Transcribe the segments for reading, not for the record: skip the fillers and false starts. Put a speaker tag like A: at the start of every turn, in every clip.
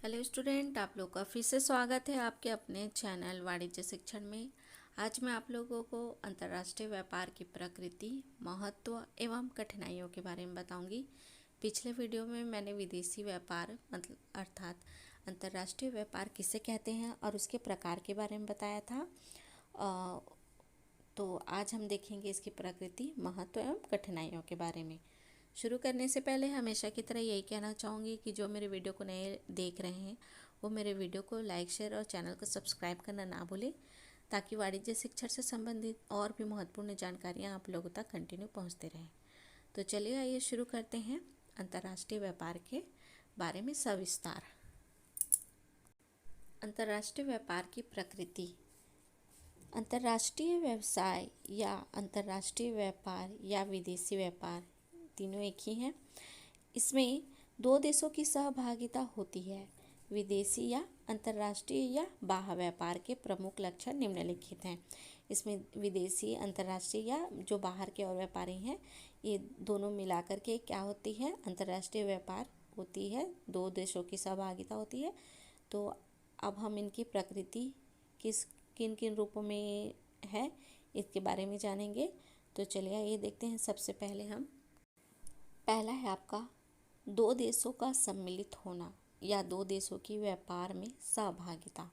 A: Hello student, आप लोग का फिर से स्वागत है आपके अपने चैनल वाणिज्य शिक्षण में। आज मैं आप लोगों को अंतर्राष्ट्रीय व्यापार की प्रकृति, महत्व एवं कठिनाइयों के बारे में बताऊंगी। पिछले वीडियो में मैंने विदेशी व्यापार मतलब अर्थात अंतर्राष्ट्रीय व्यापार किसे कहते हैं और उसके प्रकार के बारे में बताया था। तो आज हम देखेंगे इसकी प्रकृति, महत्व एवं कठिनाइयों के बारे में। शुरू करने से पहले हमेशा की तरह यही कहना चाहूँगी कि जो मेरे वीडियो को नए देख रहे हैं वो मेरे वीडियो को लाइक, शेयर और चैनल को सब्सक्राइब करना ना भूलें, ताकि वाणिज्य शिक्षा से संबंधित और भी महत्वपूर्ण जानकारियाँ आप लोगों तक कंटिन्यू पहुँचते रहें। तो चलिए आइए शुरू करते हैं अंतर्राष्ट्रीय व्यापार के बारे में सविस्तार। अंतर्राष्ट्रीय व्यापार की प्रकृति। अंतर्राष्ट्रीय व्यवसाय या अंतर्राष्ट्रीय व्यापार या विदेशी व्यापार तीनों एक ही हैं। इसमें दो देशों की सहभागिता होती है। विदेशी या अंतर्राष्ट्रीय या बाह्य व्यापार के प्रमुख लक्षण निम्नलिखित हैं। इसमें विदेशी, अंतर्राष्ट्रीय या जो बाहर के और व्यापारी हैं, ये दोनों मिलाकर के क्या होती है, अंतर्राष्ट्रीय व्यापार होती है। दो देशों की सहभागिता होती है। तो अब हम इनकी प्रकृति किन किन रूपों में है इसके बारे में जानेंगे। तो चलिए ये देखते हैं। सबसे पहले पहला है आपका दो देशों का सम्मिलित होना या दो देशों की व्यापार में सहभागिता।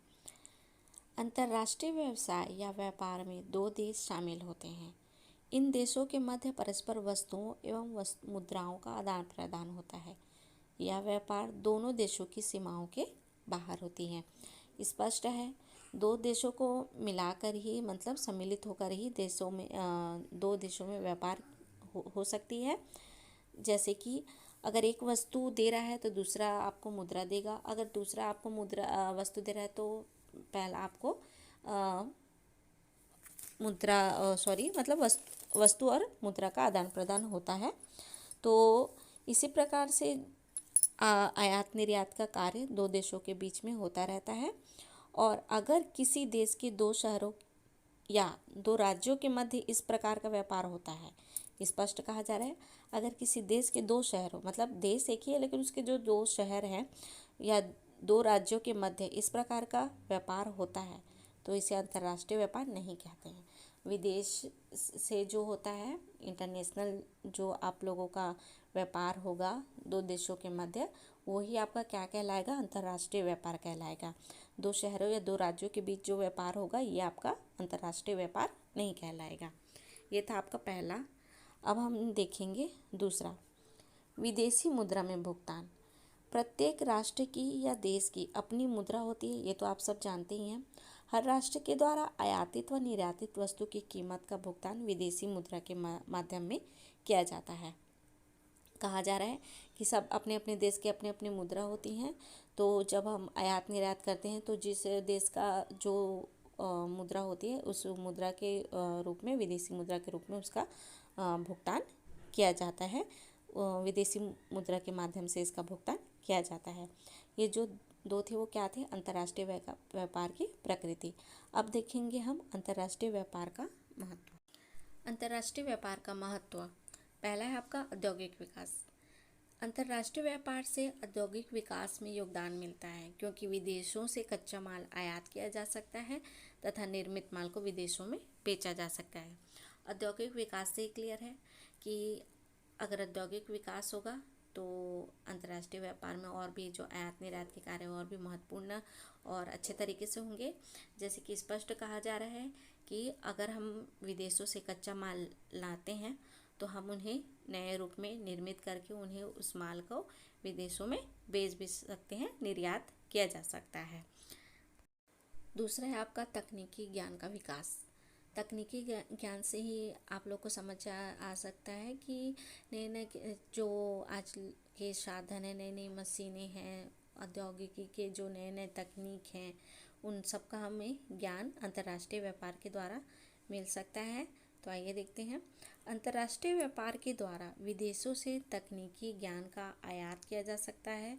A: अंतर्राष्ट्रीय व्यवसाय या व्यापार में दो देश शामिल होते हैं। इन देशों के मध्य परस्पर वस्तुओं एवं मुद्राओं का आदान प्रदान होता है। यह व्यापार दोनों देशों की सीमाओं के बाहर होती है। स्पष्ट है, दो देशों को मिलाकर ही मतलब सम्मिलित होकर ही दो देशों में व्यापार हो सकती है। जैसे कि अगर एक वस्तु दे रहा है तो दूसरा आपको मुद्रा देगा। अगर दूसरा आपको वस्तु दे रहा है तो पहला आपको वस्तु और मुद्रा का आदान प्रदान होता है। तो इसी प्रकार से आयात निर्यात का कार्य दो देशों के बीच में होता रहता है। और अगर किसी देश के दो शहरों या दो राज्यों के मध्य इस प्रकार का व्यापार होता है, स्पष्ट कहा जा रहा है, अगर किसी देश के दो शहरों मतलब देश एक ही है लेकिन उसके जो दो शहर हैं या दो राज्यों के मध्य इस प्रकार का व्यापार होता है तो इसे अंतर्राष्ट्रीय व्यापार नहीं कहते हैं। विदेश से जो होता है, इंटरनेशनल जो आप लोगों का व्यापार होगा दो देशों के मध्य, वही आपका क्या कहलाएगा, अंतर्राष्ट्रीय व्यापार कहलाएगा। दो शहरों या दो राज्यों के बीच जो व्यापार होगा ये आपका अंतर्राष्ट्रीय व्यापार नहीं कहलाएगा। ये था आपका पहला। अब हम देखेंगे दूसरा, विदेशी मुद्रा में भुगतान। प्रत्येक राष्ट्र की या देश की अपनी मुद्रा होती है, ये तो आप सब जानते ही हैं। हर राष्ट्र के द्वारा आयातित व निर्यातित वस्तु की कीमत का भुगतान विदेशी मुद्रा के माध्यम में किया जाता है। कहा जा रहा है कि सब अपने अपने देश की अपनी अपनी मुद्रा होती हैं। तो जब हम आयात निर्यात करते हैं तो जिस देश का जो मुद्रा होती है उस मुद्रा के रूप में, विदेशी मुद्रा के रूप में उसका भुगतान किया जाता है। विदेशी मुद्रा के माध्यम से इसका भुगतान किया जाता है। ये जो दो थे वो क्या थे, अंतर्राष्ट्रीय व्यापार की प्रकृति। अब देखेंगे हम अंतर्राष्ट्रीय व्यापार का महत्व। अंतर्राष्ट्रीय व्यापार का महत्व। पहला है आपका औद्योगिक विकास। अंतर्राष्ट्रीय व्यापार से औद्योगिक विकास में योगदान मिलता है, क्योंकि विदेशों से कच्चा माल आयात किया जा सकता है तथा निर्मित माल को विदेशों में बेचा जा सकता है। औद्योगिक विकास से क्लियर है कि अगर औद्योगिक विकास होगा तो अंतर्राष्ट्रीय व्यापार में और भी जो आयात निर्यात के कार्य और भी महत्वपूर्ण और अच्छे तरीके से होंगे। जैसे कि स्पष्ट कहा जा रहा है कि अगर हम विदेशों से कच्चा माल लाते हैं तो हम उन्हें नए रूप में निर्मित करके उन्हें उस माल को विदेशों में बेच भी सकते हैं, निर्यात किया जा सकता है। दूसरा है आपका तकनीकी ज्ञान का विकास। तकनीकी ज्ञान से ही आप लोग को समझ आ सकता है कि नए नए जो आज के साधन हैं, नई नई मशीनें हैं, औद्योगिकी के जो नए नए तकनीक हैं, उन सब का हमें ज्ञान अंतर्राष्ट्रीय व्यापार के द्वारा मिल सकता है। तो आइए देखते हैं। अंतर्राष्ट्रीय व्यापार के द्वारा विदेशों से तकनीकी ज्ञान का आयात किया जा सकता है।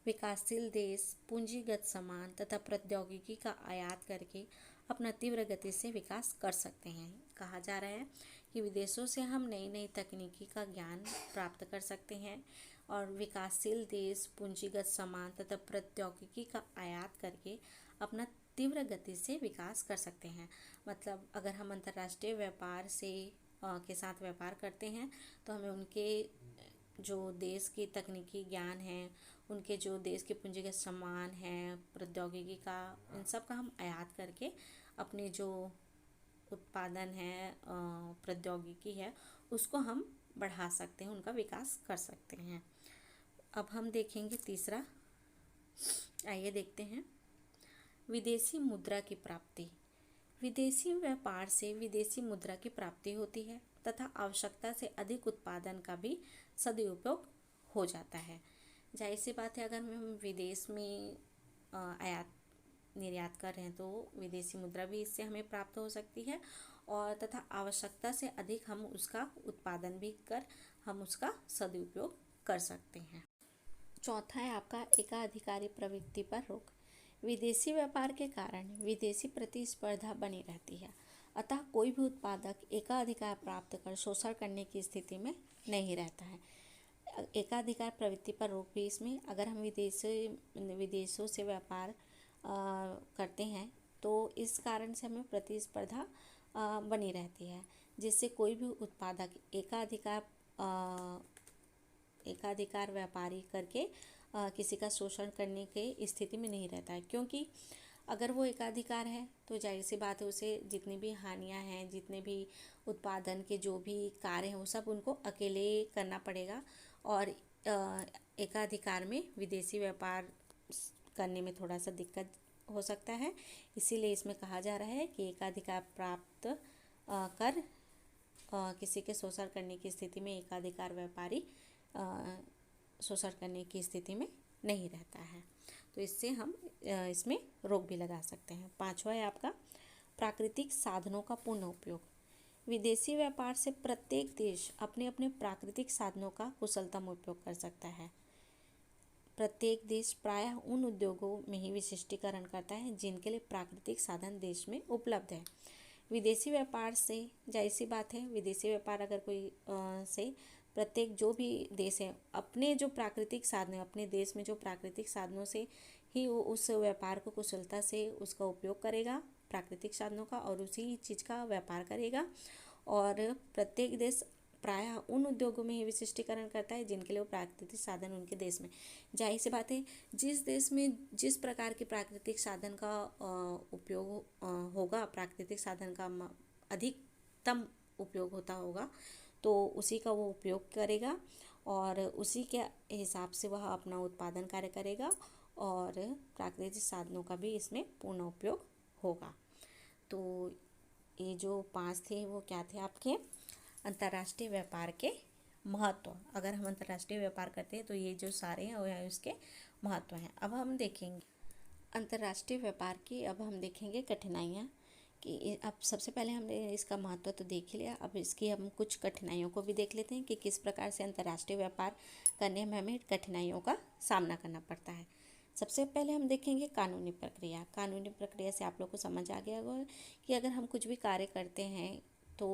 A: विकासशील देश पूंजीगत सामान तथा प्रौद्योगिकी का आयात करके अपना तीव्र गति से विकास कर सकते हैं। कहा जा रहा है कि विदेशों से हम नई नई तकनीकी का ज्ञान प्राप्त कर सकते हैं और विकासशील देश पूंजीगत सामान तथा प्रौद्योगिकी का आयात करके अपना तीव्र गति से विकास कर सकते हैं। मतलब अगर हम अंतर्राष्ट्रीय व्यापार से के साथ व्यापार करते हैं तो हमें उनके जो देश की तकनीकी ज्ञान है, उनके जो देश के पूंजीगत सामान है, प्रौद्योगिकी का, इन सब का हम आयात करके अपने जो उत्पादन है, प्रौद्योगिकी है, उसको हम बढ़ा सकते हैं, उनका विकास कर सकते हैं। अब हम देखेंगे तीसरा, आइए देखते हैं विदेशी मुद्रा की प्राप्ति। विदेशी व्यापार से विदेशी मुद्रा की प्राप्ति होती है तथा आवश्यकता से अधिक उत्पादन का भी सदुपयोग हो जाता है। जाहिर सी बात है, अगर हम विदेश में आयात निर्यात कर रहे हैं तो विदेशी मुद्रा भी इससे हमें प्राप्त हो सकती है और तथा आवश्यकता से अधिक हम उसका उत्पादन भी कर हम उसका सदुपयोग कर सकते हैं। चौथा है आपका एकाधिकारी प्रवृत्ति पर रोक। विदेशी व्यापार के कारण विदेशी प्रतिस्पर्धा बनी रहती है, अतः कोई भी उत्पादक एकाधिकार प्राप्त कर शोषण करने की स्थिति में नहीं रहता है। एकाधिकार प्रवृत्ति पर रोक भी इसमें, अगर हम विदेशों से व्यापार करते हैं तो इस कारण से हमें प्रतिस्पर्धा बनी रहती है, जिससे कोई भी उत्पादक एकाधिकार व्यापारी करके किसी का शोषण करने के स्थिति में नहीं रहता है। क्योंकि अगर वो एकाधिकार है तो जाहिर सी बात है उसे जितनी भी हानियां हैं, जितने भी उत्पादन के जो भी कार्य हैं, वो सब उनको अकेले करना पड़ेगा और एकाधिकार में विदेशी व्यापार करने में थोड़ा सा दिक्कत हो सकता है। इसीलिए इसमें कहा जा रहा है कि एकाधिकार प्राप्त कर किसी के शोषण करने की स्थिति में एकाधिकार व्यापारी शोषण करने की स्थिति में नहीं रहता है, तो इससे हम इसमें रोक भी लगा सकते हैं। पांचवा है आपका प्राकृतिक साधनों का पूर्ण उपयोग। विदेशी व्यापार से प्रत्येक देश अपने अपने प्राकृतिक साधनों का कुशलतम उपयोग कर सकता है। प्रत्येक देश प्रायः उन उद्योगों में ही विशिष्टीकरण करता है जिनके लिए प्राकृतिक साधन देश में उपलब्ध है। विदेशी व्यापार से जाहिर सी बात है, विदेशी व्यापार अगर कोई से प्रत्येक जो भी देश है अपने जो प्राकृतिक साधन है, अपने देश में जो प्राकृतिक साधनों से ही वो उस व्यापार को कुशलता से उसका उपयोग करेगा, प्राकृतिक साधनों का, और उसी चीज़ का व्यापार करेगा। और प्रत्येक देश प्रायः उन उद्योगों में ही विशिष्टीकरण करता है जिनके लिए वो प्राकृतिक साधन उनके देश में। जाहिर सी बात है, जिस देश में जिस प्रकार के प्राकृतिक साधन का उपयोग होगा, प्राकृतिक साधन का अधिकतम उपयोग होता होगा, तो उसी का वो उपयोग करेगा और उसी के हिसाब से वह अपना उत्पादन कार्य करेगा और प्राकृतिक साधनों का भी इसमें पूर्ण उपयोग होगा। तो ये जो 5 थे वो क्या थे आपके अंतर्राष्ट्रीय व्यापार के महत्व। अगर हम अंतर्राष्ट्रीय व्यापार करते हैं तो ये जो सारे हैं वो हैं उसके महत्व हैं। अब हम देखेंगे अंतर्राष्ट्रीय व्यापार की, अब हम देखेंगे कठिनाइयाँ कि अब सबसे पहले हमने इसका महत्व तो देख ही लिया, अब इसकी हम कुछ कठिनाइयों को भी देख लेते हैं कि किस प्रकार से अंतर्राष्ट्रीय व्यापार करने में हमें कठिनाइयों का सामना करना पड़ता है। सबसे पहले हम देखेंगे कानूनी प्रक्रिया। कानूनी प्रक्रिया से आप लोग को समझ आ गया होगा कि अगर हम कुछ भी कार्य करते हैं तो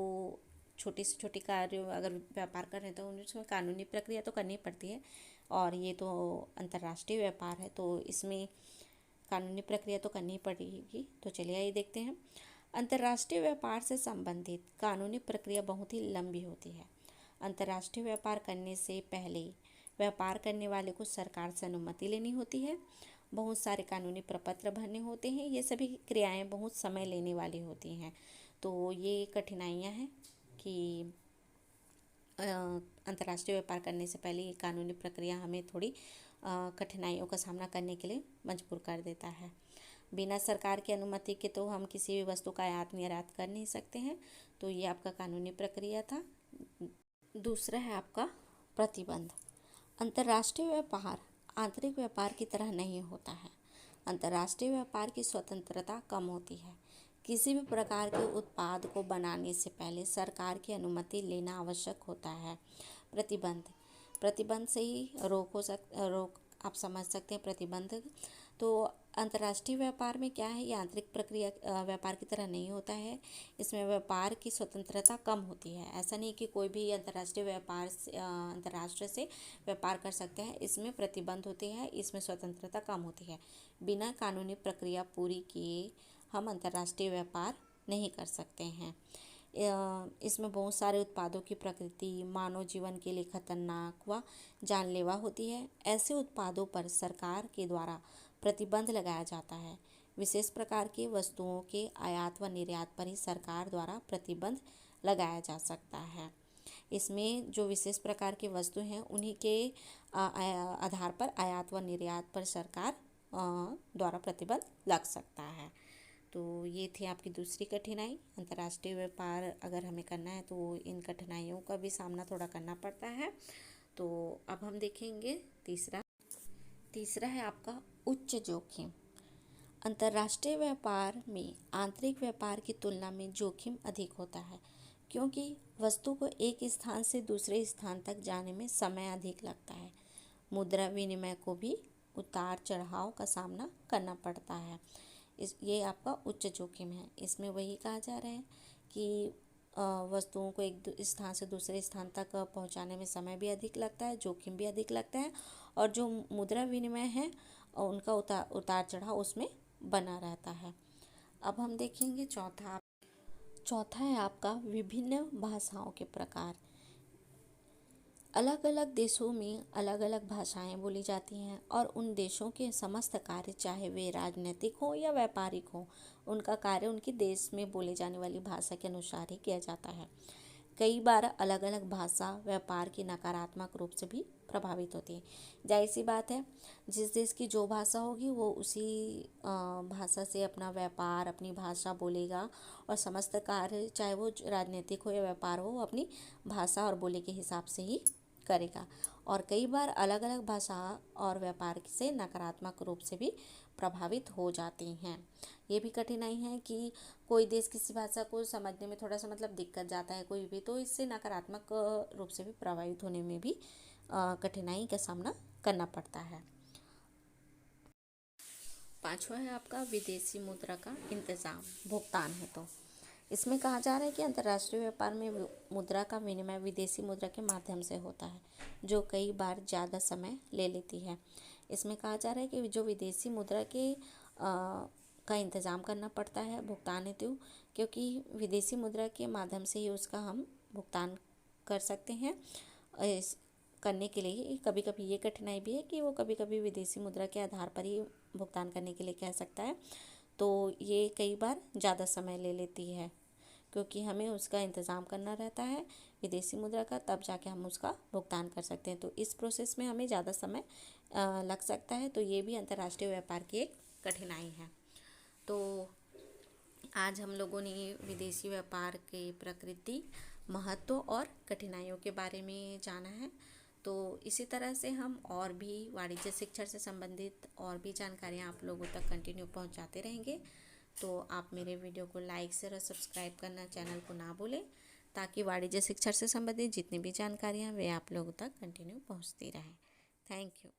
A: छोटी से छोटी कार्य अगर व्यापार कर रहे हैं तो उसमें कानूनी प्रक्रिया तो करनी पड़ती है, और ये तो अंतर्राष्ट्रीय व्यापार है तो इसमें कानूनी प्रक्रिया तो करनी पड़ेगी। तो चलिए ये देखते हैं। अंतर्राष्ट्रीय व्यापार से संबंधित कानूनी प्रक्रिया बहुत ही लंबी होती है। अंतर्राष्ट्रीय व्यापार करने से पहले व्यापार करने वाले को सरकार से अनुमति लेनी होती है, बहुत सारे कानूनी प्रपत्र भरने होते हैं, ये सभी क्रियाएं बहुत समय लेने वाली होती हैं। तो ये कठिनाइयां हैं कि अंतर्राष्ट्रीय व्यापार करने से पहले ये कानूनी प्रक्रिया हमें थोड़ी कठिनाइयों का सामना करने के लिए मजबूर कर देता है। बिना सरकार की अनुमति के तो हम किसी भी वस्तु का आयात निर्यात कर नहीं सकते हैं, तो ये आपका कानूनी प्रक्रिया था। दूसरा है आपका प्रतिबंध। अंतर्राष्ट्रीय व्यापार आंतरिक व्यापार की तरह नहीं होता है। अंतर्राष्ट्रीय व्यापार की स्वतंत्रता कम होती है। किसी भी प्रकार के उत्पाद को बनाने से पहले सरकार की अनुमति लेना आवश्यक होता है। प्रतिबंध से ही रोक आप समझ सकते हैं प्रतिबंध। तो अंतर्राष्ट्रीय व्यापार में क्या है, ये आंतरिक प्रक्रिया व्यापार की तरह नहीं होता है। इसमें व्यापार की स्वतंत्रता कम होती है। ऐसा नहीं कि कोई भी अंतर्राष्ट्रीय व्यापार से अंतर्राष्ट्र से व्यापार कर सकते हैं। इसमें प्रतिबंध होते हैं, इसमें स्वतंत्रता कम होती है। बिना कानूनी प्रक्रिया पूरी किए हम अंतर्राष्ट्रीय व्यापार नहीं कर सकते हैं। इसमें बहुत सारे उत्पादों की प्रकृति मानव जीवन के लिए खतरनाक व जानलेवा होती है। ऐसे उत्पादों पर सरकार के द्वारा प्रतिबंध लगाया जाता है। विशेष प्रकार की वस्तुओं के आयात व निर्यात पर ही सरकार द्वारा प्रतिबंध लगाया जा सकता है। इसमें जो विशेष प्रकार की वस्तु हैं उन्हीं के आधार पर आयात व निर्यात पर सरकार द्वारा प्रतिबंध लग सकता है। तो ये थी आपकी दूसरी कठिनाई। अंतर्राष्ट्रीय व्यापार अगर हमें करना है तो इन कठिनाइयों का भी सामना थोड़ा करना पड़ता है। तो अब हम देखेंगे तीसरा है आपका उच्च जोखिम। अंतर्राष्ट्रीय व्यापार में आंतरिक व्यापार की तुलना में जोखिम अधिक होता है, क्योंकि वस्तु को एक स्थान से दूसरे स्थान तक जाने में समय अधिक लगता है। मुद्रा विनिमय को भी उतार चढ़ाव का सामना करना पड़ता है। ये आपका उच्च जोखिम है। इसमें वही कहा जा रहा है कि वस्तुओं को एक स्थान से दूसरे स्थान तक पहुंचाने में समय भी अधिक लगता है, जोखिम भी अधिक लगता है, और जो मुद्रा विनिमय है उनका उतार चढ़ाव उसमें बना रहता है। अब हम देखेंगे चौथा है आपका विभिन्न भाषाओं के प्रकार। अलग अलग देशों में अलग अलग भाषाएं बोली जाती हैं और उन देशों के समस्त कार्य, चाहे वे राजनीतिक हो या व्यापारिक हो, उनका कार्य उनके देश में बोले जाने वाली भाषा के अनुसार ही किया जाता है। कई बार अलग अलग भाषा व्यापार की नकारात्मक रूप से भी प्रभावित होती है। जाहिर सी बात है, जिस देश की जो भाषा होगी वो उसी भाषा से अपना व्यापार, अपनी भाषा बोलेगा, और समस्त कार्य चाहे वो राजनीतिक हो या व्यापार हो, अपनी भाषा और बोली के हिसाब से ही करेगा। और कई बार अलग अलग भाषा और व्यापार से नकारात्मक रूप से भी प्रभावित हो जाती हैं। ये भी कठिनाई है कि कोई देश किसी भाषा को समझने में थोड़ा सा दिक्कत जाता है कोई भी, तो इससे नकारात्मक रूप से भी प्रभावित होने में भी कठिनाई का सामना करना पड़ता है। पांचवा है आपका विदेशी मुद्रा का इंतजाम, भुगतान है। तो इसमें कहा जा रहा है कि अंतर्राष्ट्रीय व्यापार में मुद्रा का विनिमय विदेशी मुद्रा के माध्यम से होता है, जो कई बार ज़्यादा समय ले लेती है। इसमें कहा जा रहा है कि जो विदेशी मुद्रा के का इंतज़ाम करना पड़ता है भुगतान हेतु, क्योंकि विदेशी मुद्रा के माध्यम से ही उसका हम भुगतान कर सकते हैं। इस करने के लिए कभी कभी ये कठिनाई भी है कि वो कभी कभी विदेशी मुद्रा के आधार पर ही भुगतान करने के लिए कह सकता है, तो ये कई बार ज़्यादा समय ले लेती है, क्योंकि हमें उसका इंतज़ाम करना रहता है विदेशी मुद्रा का, तब जाके हम उसका भुगतान कर सकते हैं। तो इस प्रोसेस में हमें ज़्यादा समय लग सकता है। तो ये भी अंतर्राष्ट्रीय व्यापार की एक कठिनाई है। तो आज हम लोगों ने विदेशी व्यापार के प्रकृति, महत्व और कठिनाइयों के बारे में जाना है। तो इसी तरह से हम और भी वाणिज्य शिक्षा से संबंधित और भी जानकारियाँ आप लोगों तक कंटिन्यू पहुँचाते रहेंगे। तो आप मेरे वीडियो को लाइक शेयर और सब्सक्राइब करना चैनल को ना भूलें, ताकि वाणिज्य शिक्षा से संबंधित जितनी भी जानकारियाँ वे आप लोगों तक कंटिन्यू पहुँचती रहें। Thank you.